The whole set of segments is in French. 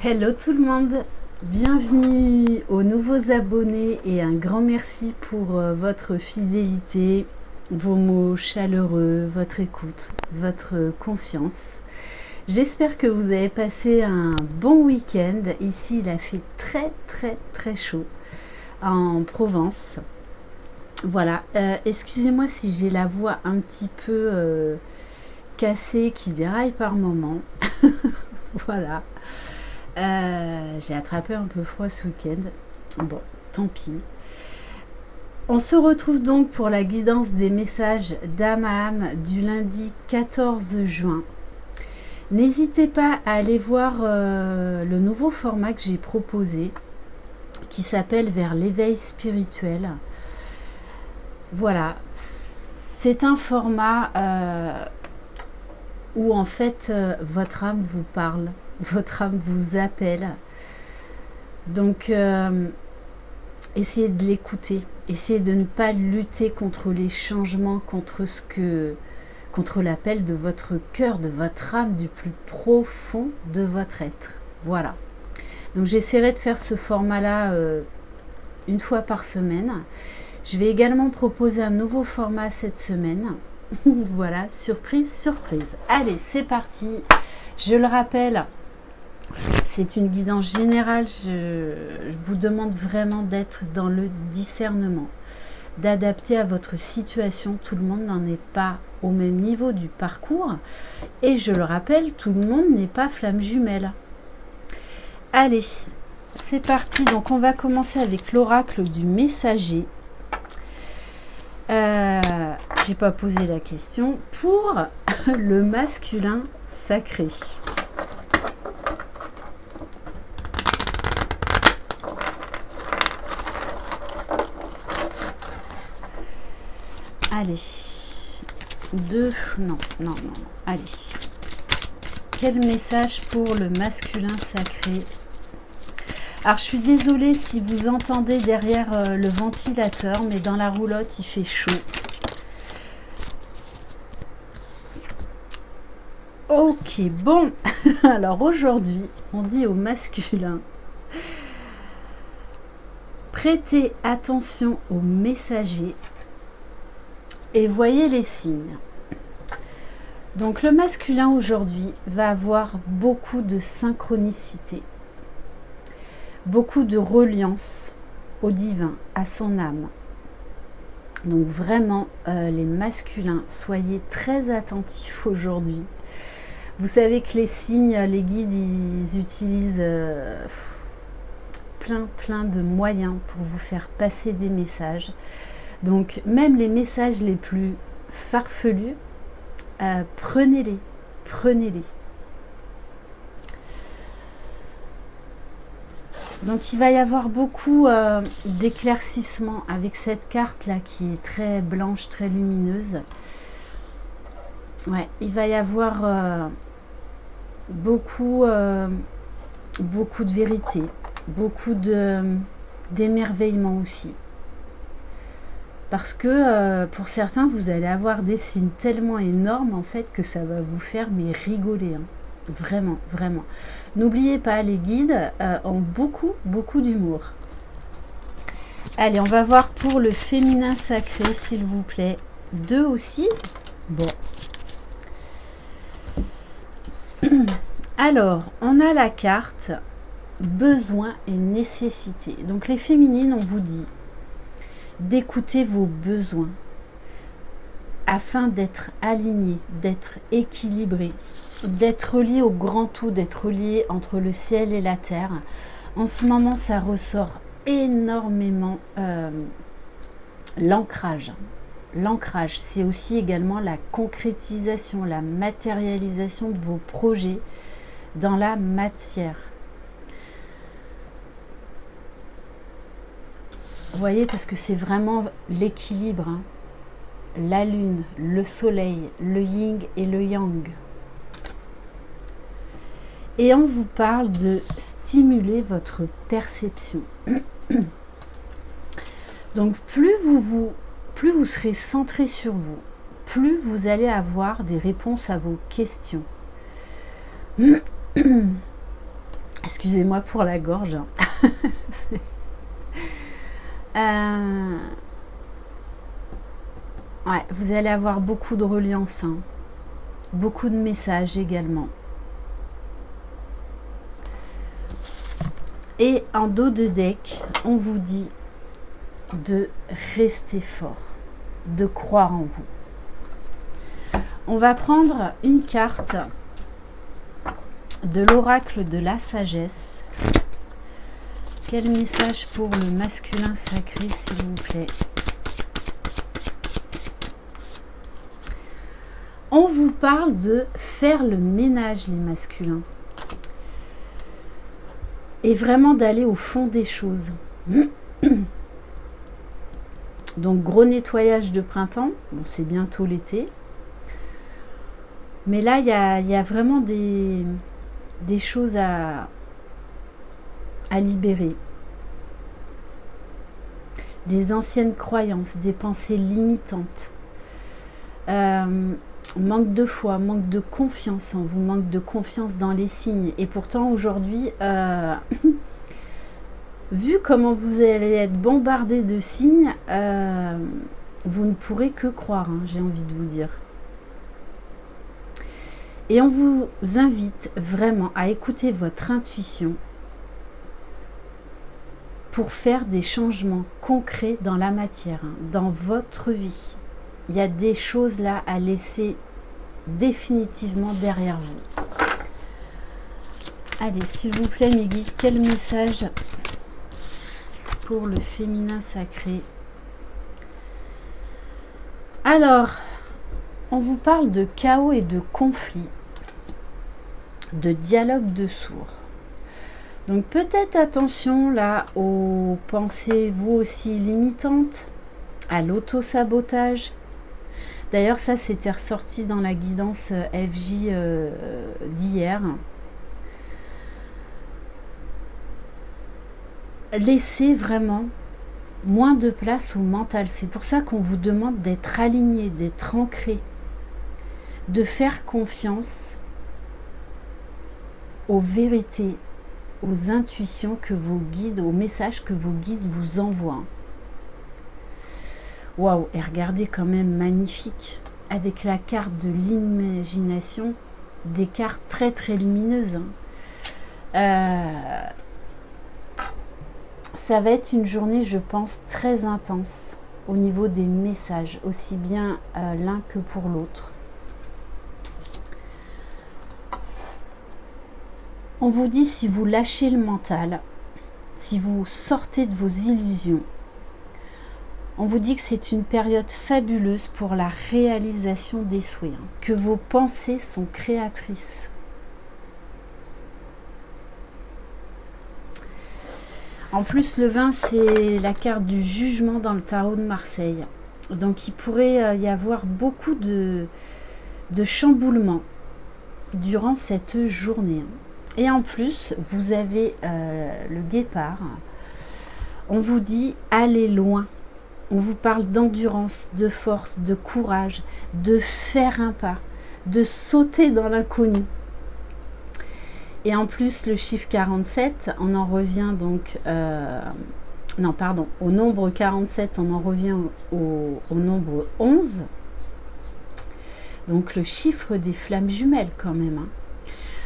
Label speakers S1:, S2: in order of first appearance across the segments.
S1: Hello tout le monde, bienvenue aux nouveaux abonnés et un grand merci pour votre fidélité, vos mots chaleureux, votre écoute, votre confiance. J'espère que vous avez passé un bon week-end. Ici il a fait très chaud en Provence. Voilà, excusez-moi si j'ai la voix un petit peu cassée qui déraille par moments. Voilà. J'ai attrapé un peu froid ce week-end. Bon, tant pis. On se retrouve donc pour la guidance des messages d'âme à âme du lundi 14 juin. N'hésitez pas à aller voir le nouveau format que j'ai proposé qui s'appelle Vers l'éveil spirituel. Voilà, c'est un format où en fait votre âme vous parle. Votre âme vous appelle. Donc, essayez de l'écouter. Essayez de ne pas lutter contre les changements, contre l'appel de votre cœur, de votre âme, du plus profond de votre être. Voilà. Donc, j'essaierai de faire ce format-là une fois par semaine. Je vais également proposer un nouveau format cette semaine. Voilà, surprise, surprise. Allez, c'est parti. Je le rappelle, c'est une guidance générale. Je vous demande vraiment d'être dans le discernement, d'adapter à votre situation. Tout le monde n'en est pas au même niveau du parcours. Et je le rappelle, tout le monde n'est pas flamme jumelle. Allez, c'est parti. Donc on va commencer avec l'oracle du messager. J'ai pas posé la question. Pour le masculin sacré. Allez, non. Allez, quel message pour le masculin sacré? Alors, je suis désolée si vous entendez derrière le ventilateur, mais dans la roulotte, il fait chaud. Ok, bon. Alors, aujourd'hui, on dit au masculin, prêtez attention aux messagers et voyez les signes. Donc le masculin aujourd'hui va avoir beaucoup de synchronicité, beaucoup de reliance au divin, à son âme. Donc vraiment les masculins, soyez très attentifs aujourd'hui. Vous savez que les signes, les guides, ils utilisent plein de moyens pour vous faire passer des messages. Donc même les messages les plus farfelus, prenez-les. Donc il va y avoir beaucoup d'éclaircissement avec cette carte là qui est très blanche, très lumineuse. Ouais, il va y avoir beaucoup de vérité, beaucoup d'émerveillement aussi. Parce que pour certains, vous allez avoir des signes tellement énormes en fait que ça va vous faire mais rigoler. Hein. Vraiment. N'oubliez pas, les guides ont beaucoup d'humour. Allez, on va voir pour le féminin sacré, s'il vous plaît. 2 aussi. Bon. Alors, on a la carte besoin et nécessité. Donc les féminines, on vous dit d'écouter vos besoins afin d'être aligné, d'être équilibré, d'être relié au grand tout, d'être relié entre le ciel et la terre. En ce moment, ça ressort énormément l'ancrage. L'ancrage, c'est aussi également la concrétisation, la matérialisation de vos projets dans la matière. Vous voyez, parce que c'est vraiment l'équilibre. Hein. La lune, le soleil, le yin et le yang. Et on vous parle de stimuler votre perception. Donc plus vous serez centré sur vous, plus vous allez avoir des réponses à vos questions. Excusez-moi. Excusez-moi pour la gorge. Ouais, vous allez avoir beaucoup de reliance, hein. Beaucoup de messages également. Et en dos de deck, on vous dit de rester fort, de croire en vous. On va prendre une carte de l'oracle de la sagesse. Quel message pour le masculin sacré, s'il vous plaît? On vous parle de faire le ménage, les masculins. Et vraiment d'aller au fond des choses. Donc, gros nettoyage de printemps. Bon, c'est bientôt l'été. Mais là, il y a vraiment des choses à libérer. Des anciennes croyances, des pensées limitantes. Manque de foi, manque de confiance en vous, manque de confiance dans les signes. Et pourtant, aujourd'hui, vu comment vous allez être bombardé de signes, vous ne pourrez que croire, hein, j'ai envie de vous dire. Et on vous invite vraiment à écouter votre intuition pour faire des changements concrets dans la matière, hein, dans votre vie. Il y a des choses là à laisser définitivement derrière vous. Allez, s'il vous plaît, mes guides, quel message pour le féminin sacré? Alors, on vous parle de chaos et de conflit, de dialogue de sourds. Donc peut-être attention là aux pensées, vous aussi, limitantes, à l'auto-sabotage. D'ailleurs, ça, c'était ressorti dans la guidance FJ d'hier. Laissez vraiment moins de place au mental. C'est pour ça qu'on vous demande d'être aligné, d'être ancré, de faire confiance aux vérités, aux intuitions que vos guides, aux messages que vos guides vous envoient. Waouh, et regardez quand même, magnifique, avec la carte de l'imagination, des cartes très très lumineuses. Ça va être une journée, je pense, très intense au niveau des messages, aussi bien l'un que pour l'autre. On vous dit, si vous lâchez le mental, si vous sortez de vos illusions, on vous dit que c'est une période fabuleuse pour la réalisation des souhaits, hein, que vos pensées sont créatrices. En plus, le 20, c'est la carte du jugement dans le tarot de Marseille. Donc, il pourrait y avoir beaucoup de chamboulements durant cette journée. Et en plus, vous avez le guépard. On vous dit, allez loin. On vous parle d'endurance, de force, de courage, de faire un pas, de sauter dans l'inconnu. Et en plus, le chiffre 47, on en revient donc... au nombre 47, on en revient au nombre 11. Donc le chiffre des flammes jumelles quand même. Hein.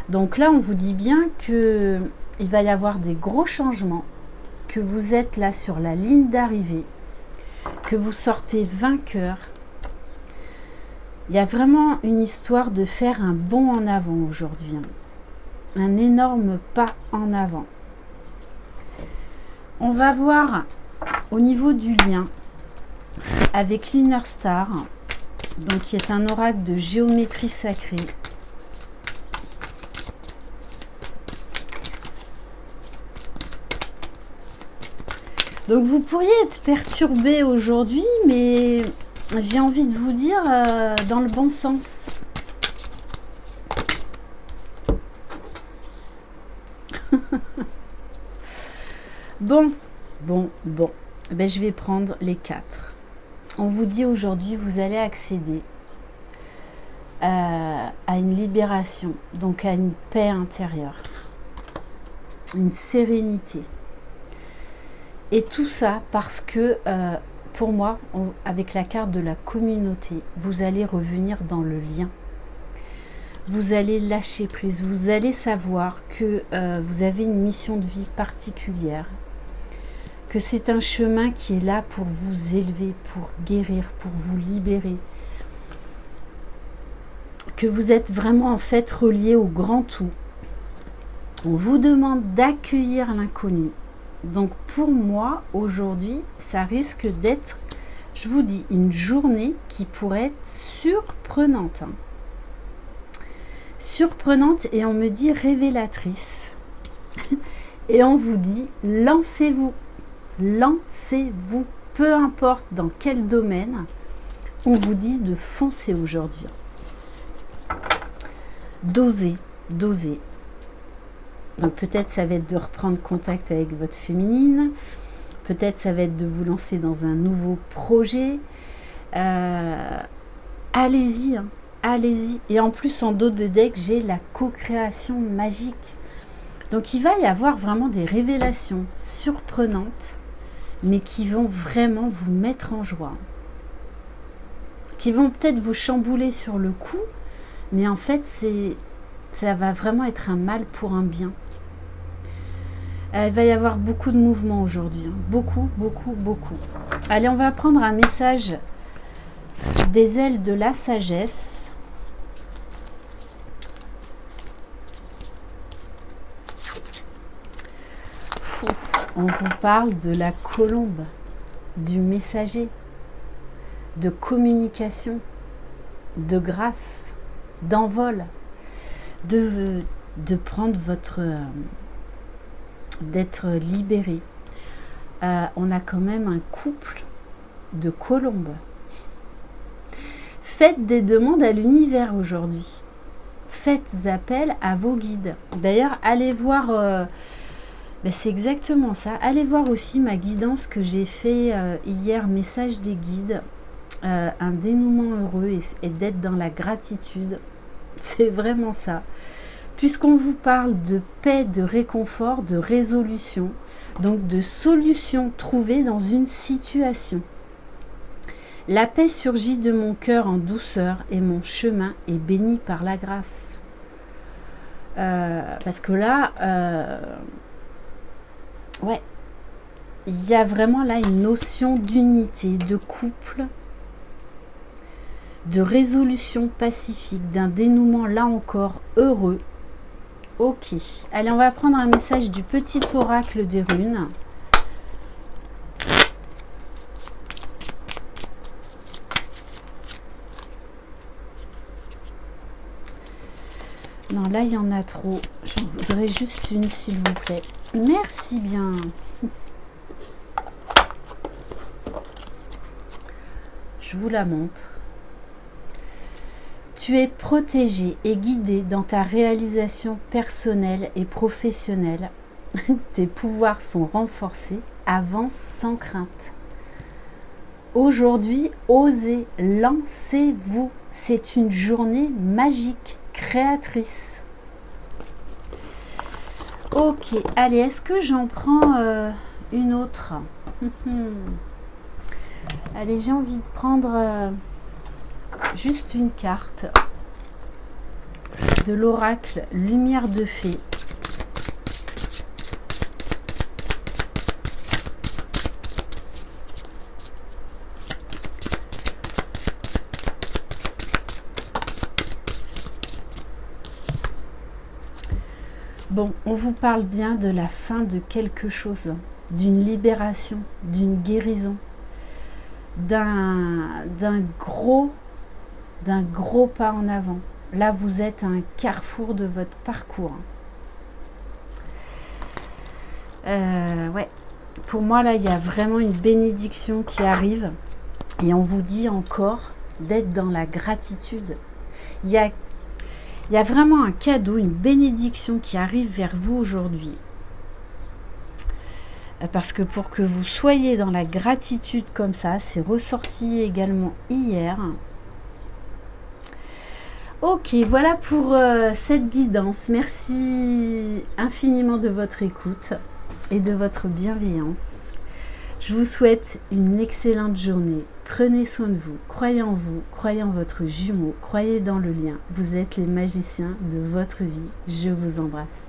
S1: Donc là, on vous dit bien qu'il va y avoir des gros changements, que vous êtes là sur la ligne d'arrivée, que vous sortez vainqueur. Il y a vraiment une histoire de faire un bond en avant aujourd'hui. Hein. Un énorme pas en avant. On va voir au niveau du lien avec l'Inner Star, donc qui est un oracle de géométrie sacrée. Donc vous pourriez être perturbé aujourd'hui, mais j'ai envie de vous dire dans le bon sens. Bon. Ben, je vais prendre les 4. On vous dit aujourd'hui, vous allez accéder à une libération, donc à une paix intérieure. une sérénité. Et tout ça parce que, pour moi, avec la carte de la communauté, vous allez revenir dans le lien. Vous allez lâcher prise, vous allez savoir que vous avez une mission de vie particulière, que c'est un chemin qui est là pour vous élever, pour guérir, pour vous libérer, que vous êtes vraiment en fait relié au grand tout. On vous demande d'accueillir l'inconnu. Donc pour moi, aujourd'hui, ça risque d'être, je vous dis, une journée qui pourrait être surprenante. Surprenante et on me dit révélatrice. Et on vous dit, lancez-vous. Lancez-vous. Peu importe dans quel domaine, on vous dit de foncer aujourd'hui. D'oser, d'oser. Donc peut-être ça va être de reprendre contact avec votre féminine, peut-être ça va être de vous lancer dans un nouveau projet. Allez-y, hein, allez-y. Et en plus en dos de deck, j'ai la co-création magique. Donc il va y avoir vraiment des révélations surprenantes, mais qui vont vraiment vous mettre en joie. Qui vont peut-être vous chambouler sur le coup, mais en fait ça va vraiment être un mal pour un bien. Il va y avoir beaucoup de mouvements aujourd'hui. Beaucoup, beaucoup, beaucoup. Allez, on va prendre un message des ailes de la sagesse. On vous parle de la colombe, du messager, de communication, de grâce, d'envol, de prendre votre... d'être libéré. On a quand même un couple de colombes. Faites des demandes à l'univers aujourd'hui. Faites appel à vos guides. D'ailleurs, allez voir, c'est exactement ça. Allez voir aussi ma guidance que j'ai fait hier, message des guides. Un dénouement heureux et d'être dans la gratitude. C'est vraiment ça. Puisqu'on vous parle de paix, de réconfort, de résolution, donc de solution trouvée dans une situation. La paix surgit de mon cœur en douceur et mon chemin est béni par la grâce. Parce que là, ouais, il y a vraiment là une notion d'unité, de couple, de résolution pacifique, d'un dénouement là encore heureux. Ok, allez, on va prendre un message du petit oracle des runes. Non, là, il y en a trop. J'en voudrais juste une, s'il vous plaît. Merci bien. Je vous la montre. Tu es protégé et guidé dans ta réalisation personnelle et professionnelle. Tes pouvoirs sont renforcés. Avance sans crainte. Aujourd'hui, osez, lancez-vous. C'est une journée magique, créatrice. Ok, allez, est-ce que j'en prends une autre? Allez, j'ai envie de prendre... juste une carte de l'oracle Lumière de Fée. Bon, on vous parle bien de la fin de quelque chose, d'une libération, d'une guérison, d'un gros pas en avant. Là, vous êtes à un carrefour de votre parcours. Ouais, pour moi, là, il y a vraiment une bénédiction qui arrive. Et on vous dit encore d'être dans la gratitude. Il y a vraiment un cadeau, une bénédiction qui arrive vers vous aujourd'hui. Parce que pour que vous soyez dans la gratitude comme ça, c'est ressorti également hier. Ok, voilà pour cette guidance. Merci infiniment de votre écoute et de votre bienveillance. Je vous souhaite une excellente journée. Prenez soin de vous, croyez en votre jumeau, croyez dans le lien. Vous êtes les magiciens de votre vie. Je vous embrasse.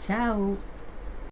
S1: Ciao!